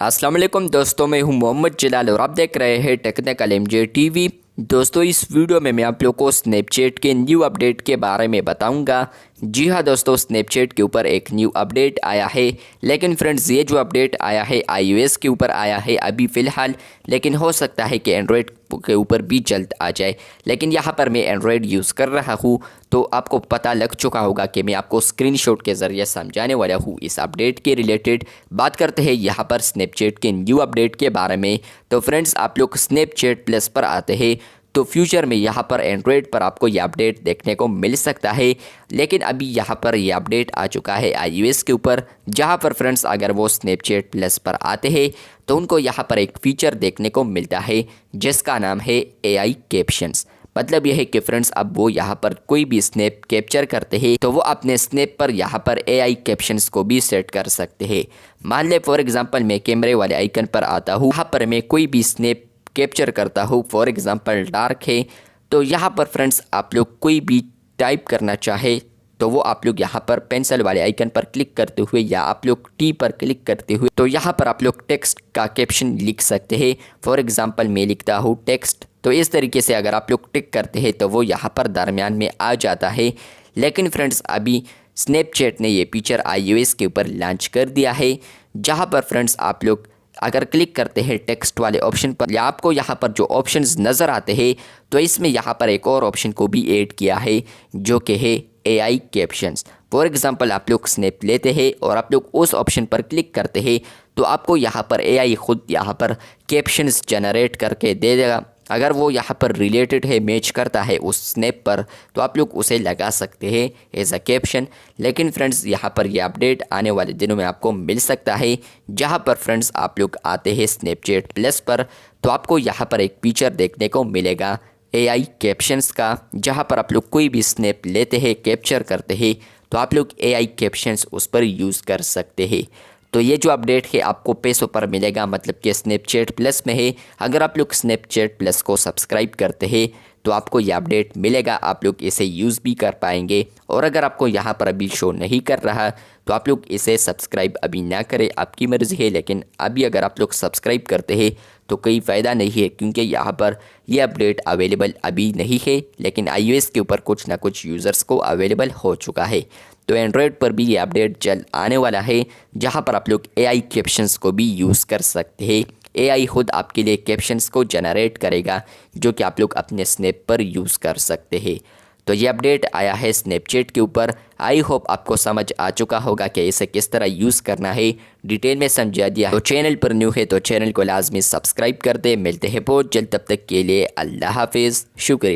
अस्सलाम वालेकुम दोस्तों, मैं हूं मोहम्मद जलाल और आप देख रहे हैं टेक्निकल एमजे टीवी। दोस्तों, इस वीडियो में मैं आप लोग को स्नैपचैट के न्यू अपडेट के बारे में बताऊंगा। जी हां दोस्तों, स्नैपचैट के ऊपर एक न्यू अपडेट आया है। लेकिन फ्रेंड्स, ये जो अपडेट आया है iOS के ऊपर आया है अभी फ़िलहाल, लेकिन हो सकता है कि एंड्रॉयड के ऊपर भी जल्द आ जाए। लेकिन यहाँ पर मैं एंड्रॉयड यूज़ कर रहा हूँ, तो आपको पता लग चुका होगा कि मैं आपको स्क्रीनशॉट के ज़रिए समझाने वाला हूँ इस अपडेट के रिलेटेड। बात करते हैं यहाँ पर स्नैपचैट के न्यू अपडेट के बारे में। तो फ्रेंड्स, आप लोग स्नैपचैट प्लस पर आते हैं तो फ्यूचर में यहाँ पर एंड्रॉयड पर आपको ये अपडेट देखने को मिल सकता है। लेकिन अभी यहाँ पर ये अपडेट आ चुका है iOS के ऊपर, जहाँ पर फ्रेंड्स अगर वो स्नैपचैट प्लस पर आते हैं तो उनको यहाँ पर एक फ़ीचर देखने को मिलता है जिसका नाम है AI कैप्शंस। मतलब यह है कि फ्रेंड्स, अब वो यहाँ पर कोई भी स्नैप कैप्चर करते हैं तो वो अपने स्नैप पर यहाँ पर AI कैप्शंस को भी सेट कर सकते हैं। मान ले फॉर एग्जांपल मैं कैमरे वाले आइकन पर आता हूँ, यहाँ पर मैं कोई भी स्नैप कैप्चर करता हूँ, फॉर एग्जांपल डार्क है, तो यहाँ पर फ्रेंड्स आप लोग कोई भी टाइप करना चाहे तो वो आप लोग यहाँ पर पेंसिल वाले आइकन पर क्लिक करते हुए या आप लोग टी पर क्लिक करते हुए तो यहाँ पर आप लोग टेक्स्ट का कैप्शन लिख सकते हैं। फॉर एग्जांपल मैं लिखता हूँ टेक्स्ट, तो इस तरीके से अगर आप लोग टिक करते हैं तो वो यहाँ पर दरमियान में आ जाता है। लेकिन फ्रेंड्स, अभी स्नैपचैट ने ये फीचर iOS के ऊपर लॉन्च कर दिया है, जहाँ पर फ्रेंड्स आप लोग अगर क्लिक करते हैं टेक्स्ट वाले ऑप्शन पर या आपको यहाँ पर जो ऑप्शंस नज़र आते हैं तो इसमें यहाँ पर एक और ऑप्शन को भी ऐड किया है जो कि है AI कैप्शंस। फॉर एग्जांपल आप लोग स्नैप लेते हैं और आप लोग उस ऑप्शन पर क्लिक करते हैं तो आपको यहाँ पर AI खुद यहाँ पर कैप्शंस जनरेट करके दे देगा। अगर वो यहाँ पर रिलेटेड है, मैच करता है उस स्नैप पर, तो आप लोग उसे लगा सकते हैं एज अ कैप्शन। लेकिन फ्रेंड्स, यहाँ पर ये अपडेट आने वाले दिनों में आपको मिल सकता है, जहाँ पर फ्रेंड्स आप लोग आते हैं स्नैपचैट प्लस पर तो आपको यहाँ पर एक फीचर देखने को मिलेगा AI कैप्शंस का, जहाँ पर आप लोग कोई भी स्नैप लेते हैं, कैप्चर करते हैं तो आप लोग AI कैप्शंस उस पर यूज़ कर सकते हैं। तो ये जो अपडेट है आपको पैसों पर मिलेगा, मतलब कि स्नैपचैट प्लस में है। अगर आप लोग स्नैपचैट प्लस को सब्सक्राइब करते हैं तो आपको ये अपडेट मिलेगा, आप लोग इसे यूज़ भी कर पाएंगे। और अगर आपको यहाँ पर अभी शो नहीं कर रहा तो आप लोग इसे सब्सक्राइब अभी ना करें, आपकी मर्ज़ी है। लेकिन अभी अगर आप लोग सब्सक्राइब करते हैं तो कोई फ़ायदा नहीं है, क्योंकि यहाँ पर ये अपडेट अवेलेबल अभी नहीं है, लेकिन iOS के ऊपर कुछ ना कुछ यूज़र्स को अवेलेबल हो चुका है। तो एंड्रॉयड पर भी ये अपडेट जल्द आने वाला है, जहाँ पर आप लोग AI कैप्शंस को भी यूज़ कर सकते हैं। AI खुद आपके लिए कैप्शंस को जनरेट करेगा जो कि आप लोग अपने स्नैप पर यूज़ कर सकते हैं। तो ये अपडेट आया है स्नैपचैट के ऊपर। आई होप आपको समझ आ चुका होगा कि इसे किस तरह यूज़ करना है, डिटेल में समझा दिया। तो चैनल पर न्यू है तो चैनल को लाजमी सब्सक्राइब कर दे। मिलते हैं बहुत जल्द, तब तक के लिए अल्लाह हाफिज़, शुक्रिया।